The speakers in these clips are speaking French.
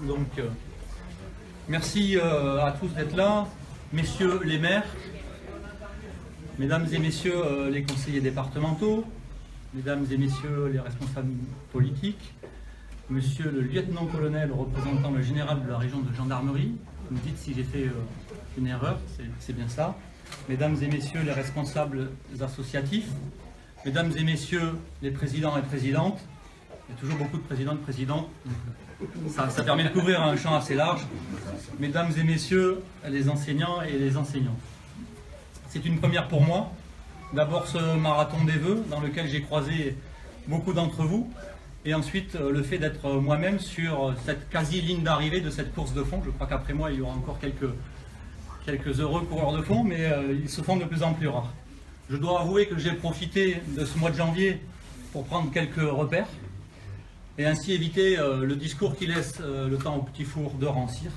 Donc, merci à tous d'être là, messieurs les maires, mesdames et messieurs les conseillers départementaux, mesdames et messieurs les responsables politiques, monsieur le lieutenant-colonel représentant le général de la région de gendarmerie, vous me dites si j'ai fait une erreur, c'est bien ça, mesdames et messieurs les responsables associatifs, mesdames et messieurs les présidents et présidentes, il y a toujours beaucoup de présidents et de présidentes, ça permet de couvrir un champ assez large, mesdames et messieurs les enseignants et les enseignantes. C'est une première pour moi, d'abord ce marathon des vœux dans lequel j'ai croisé beaucoup d'entre vous, et ensuite le fait d'être moi-même sur cette quasi-ligne d'arrivée de cette course de fond. Je crois qu'après moi il y aura encore quelques heureux coureurs de fond, mais ils se font de plus en plus rares. Je dois avouer que j'ai profité de ce mois de janvier pour prendre quelques repères, et ainsi éviter le discours qui laisse le temps au petit four de rancir.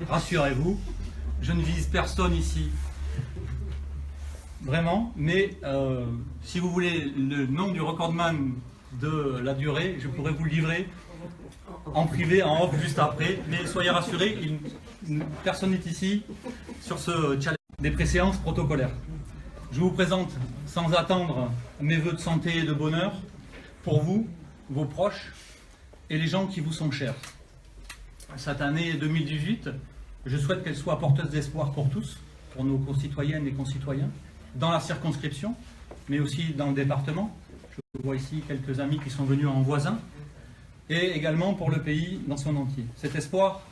Rassurez-vous, je ne vise personne ici, vraiment, mais si vous voulez le nom du recordman de la durée, je pourrais vous le livrer en privé, en off, juste après, mais soyez rassurés, personne n'est ici sur ce challenge des préséances protocolaires. Je vous présente sans attendre mes vœux de santé et de bonheur pour vous, vos proches et les gens qui vous sont chers. Cette année 2018, je souhaite qu'elle soit porteuse d'espoir pour tous, pour nos concitoyennes et concitoyens, dans la circonscription, mais aussi dans le département. Je vois ici quelques amis qui sont venus en voisin, et également pour le pays dans son entier. Cet espoir,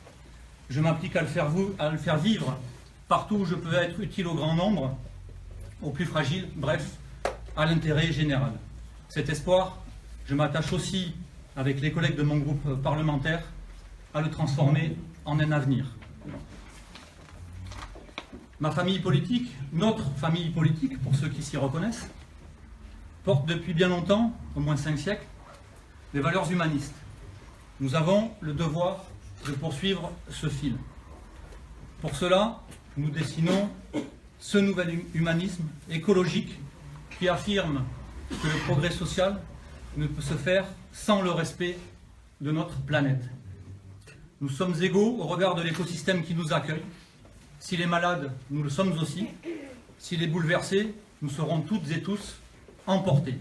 je m'applique à le faire vivre partout où je peux être utile au grand nombre, aux plus fragiles, bref, à l'intérêt général. Cet espoir, je m'attache aussi, avec les collègues de mon groupe parlementaire, à le transformer en un avenir. Ma famille politique, notre famille politique, pour ceux qui s'y reconnaissent, porte depuis bien longtemps, au moins 5 siècles, des valeurs humanistes. Nous avons le devoir de poursuivre ce fil. Pour cela, nous dessinons ce nouvel humanisme écologique qui affirme que le progrès social ne peut se faire sans le respect de notre planète. Nous sommes égaux au regard de l'écosystème qui nous accueille. S'il est malade, nous le sommes aussi. S'il est bouleversé, nous serons toutes et tous emportés.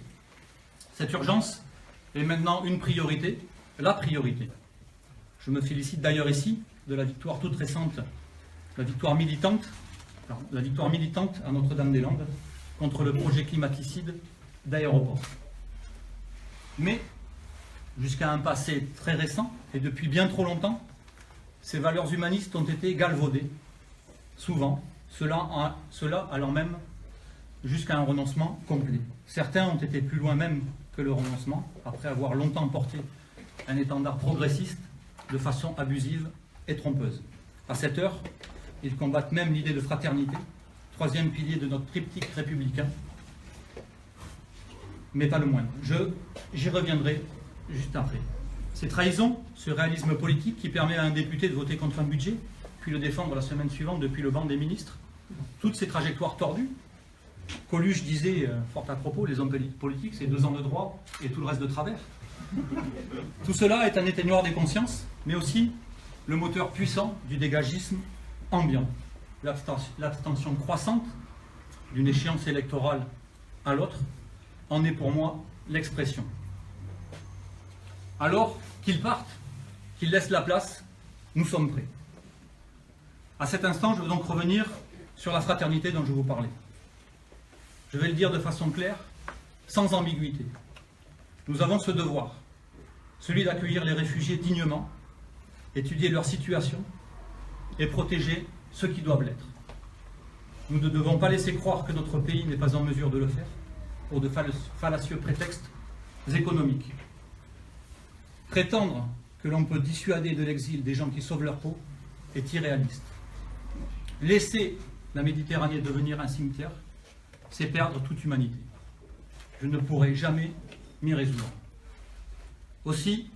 Cette urgence est maintenant une priorité, la priorité. Je me félicite d'ailleurs ici de la victoire toute récente, la victoire militante à Notre-Dame-des-Landes contre le projet climaticide d'aéroport. Mais, jusqu'à un passé très récent, et depuis bien trop longtemps, ces valeurs humanistes ont été galvaudées, souvent, cela allant même jusqu'à un renoncement complet. Certains ont été plus loin même que le renoncement, après avoir longtemps porté un étendard progressiste de façon abusive et trompeuse. À cette heure, ils combattent même l'idée de fraternité, troisième pilier de notre triptyque républicain, mais pas le moindre. J'y reviendrai juste après. Ces trahisons, ce réalisme politique qui permet à un député de voter contre un budget, puis le défendre la semaine suivante depuis le banc des ministres, toutes ces trajectoires tordues, Coluche disait, fort à propos, les hommes politiques, c'est 2 ans de droit et tout le reste de travers. Tout cela est un éteignoir des consciences, mais aussi le moteur puissant du dégagisme ambiant. L'abstention croissante d'une échéance électorale à l'autre en est pour moi l'expression. Alors qu'ils partent, qu'ils laissent la place, nous sommes prêts. À cet instant, je veux donc revenir sur la fraternité dont je vous parlais. Je vais le dire de façon claire, sans ambiguïté. Nous avons ce devoir, celui d'accueillir les réfugiés dignement, étudier leur situation et protéger ceux qui doivent l'être. Nous ne devons pas laisser croire que notre pays n'est pas en mesure de le faire pour de fallacieux prétextes économiques. Prétendre que l'on peut dissuader de l'exil des gens qui sauvent leur peau est irréaliste. Laisser la Méditerranée devenir un cimetière, c'est perdre toute humanité. Je ne pourrai jamais m'y résoudre. Aussi,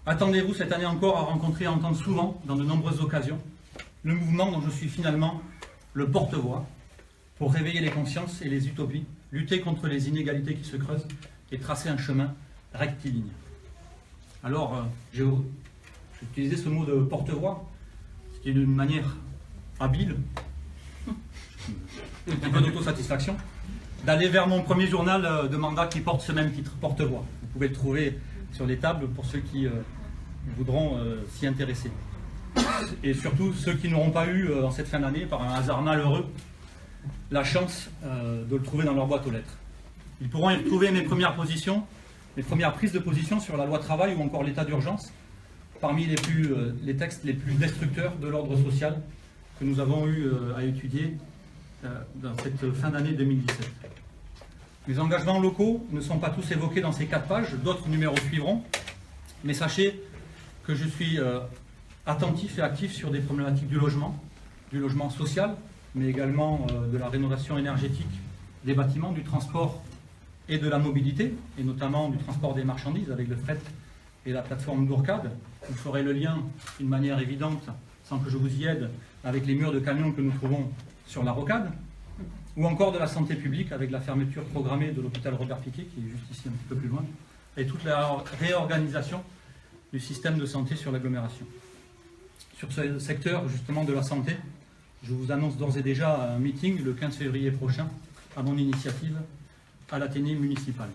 attendez-vous cette année encore à rencontrer et à entendre souvent, dans de nombreuses occasions, le mouvement dont je suis finalement le porte-voix pour réveiller les consciences et les utopies, lutter contre les inégalités qui se creusent et tracer un chemin rectiligne. Alors, je J'ai utilisé ce mot de porte-voix, ce qui est une manière habile, un petit peu d'autosatisfaction, d'aller vers mon premier journal de mandat qui porte ce même titre, porte-voix. Vous pouvez le trouver sur les tables pour ceux qui voudront s'y intéresser. Et surtout ceux qui n'auront pas eu, en cette fin d'année, par un hasard malheureux, la chance de le trouver dans leur boîte aux lettres. Ils pourront y retrouver mes premières positions, mes premières prises de position sur la loi travail ou encore l'état d'urgence, parmi les textes les plus destructeurs de l'ordre social que nous avons eu à étudier dans cette fin d'année 2017. Les engagements locaux ne sont pas tous évoqués dans ces 4 pages, d'autres numéros suivront, mais sachez que je suis attentif et actif sur des problématiques du logement social, mais également de la rénovation énergétique des bâtiments, du transport et de la mobilité, et notamment du transport des marchandises avec le fret et la plateforme d'Ourcade. Vous ferez le lien d'une manière évidente, sans que je vous y aide, avec les murs de camions que nous trouvons sur la rocade, ou encore de la santé publique avec la fermeture programmée de l'hôpital Robert-Picqué, qui est juste ici un petit peu plus loin, et toute la réorganisation du système de santé sur l'agglomération. Sur ce secteur justement de la santé, je vous annonce d'ores et déjà un meeting le 15 février prochain, à mon initiative, à l'Athénée municipal.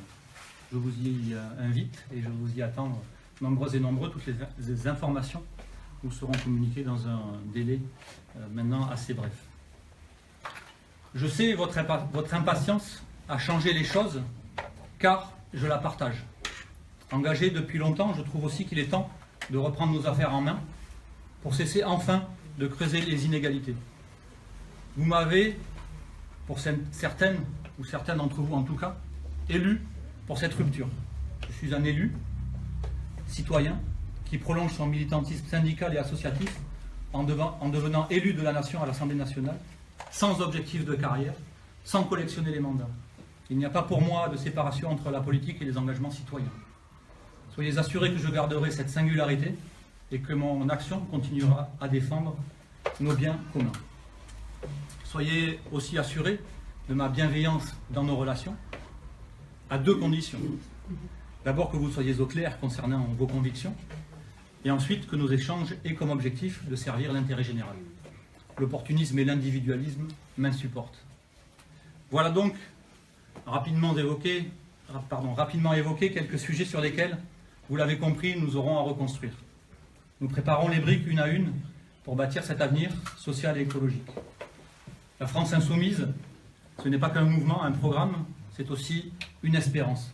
Je vous y invite et je vous y attends nombreux et nombreux. Toutes les informations vous seront communiquées dans un délai maintenant assez bref. Je sais votre impatience à changer les choses, car je la partage. Engagé depuis longtemps, je trouve aussi qu'il est temps de reprendre nos affaires en main pour cesser enfin de creuser les inégalités. Vous m'avez, pour certaines, ou certains d'entre vous en tout cas, élu pour cette rupture. Je suis un élu, citoyen, qui prolonge son militantisme syndical et associatif en devenant élu de la nation à l'Assemblée nationale, sans objectif de carrière, sans collectionner les mandats. Il n'y a pas pour moi de séparation entre la politique et les engagements citoyens. Soyez assurés que je garderai cette singularité et que mon action continuera à défendre nos biens communs. Soyez aussi assurés de ma bienveillance dans nos relations, à 2 conditions. D'abord que vous soyez au clair concernant vos convictions, et ensuite que nos échanges aient comme objectif de servir l'intérêt général. L'opportunisme et l'individualisme m'insupportent. Voilà donc rapidement évoqué quelques sujets sur lesquels, vous l'avez compris, nous aurons à reconstruire. Nous préparons les briques une à une pour bâtir cet avenir social et écologique. La France insoumise, ce n'est pas qu'un mouvement, un programme, c'est aussi une espérance.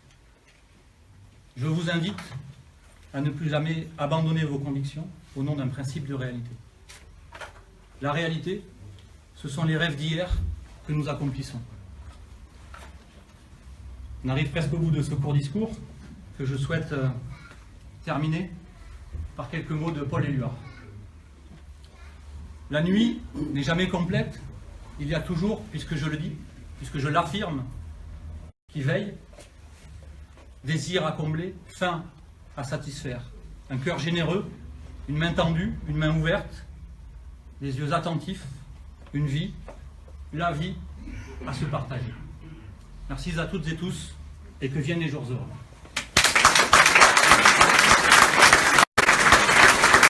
Je vous invite à ne plus jamais abandonner vos convictions au nom d'un principe de réalité. La réalité, ce sont les rêves d'hier que nous accomplissons. On arrive presque au bout de ce court discours que je souhaite terminer par quelques mots de Paul Éluard. La nuit n'est jamais complète, il y a toujours, puisque je le dis, puisque je l'affirme, qui veille, désir à combler, faim à satisfaire, un cœur généreux, une main tendue, une main ouverte, des yeux attentifs, une vie, la vie à se partager. Merci à toutes et tous et que viennent les jours heureux.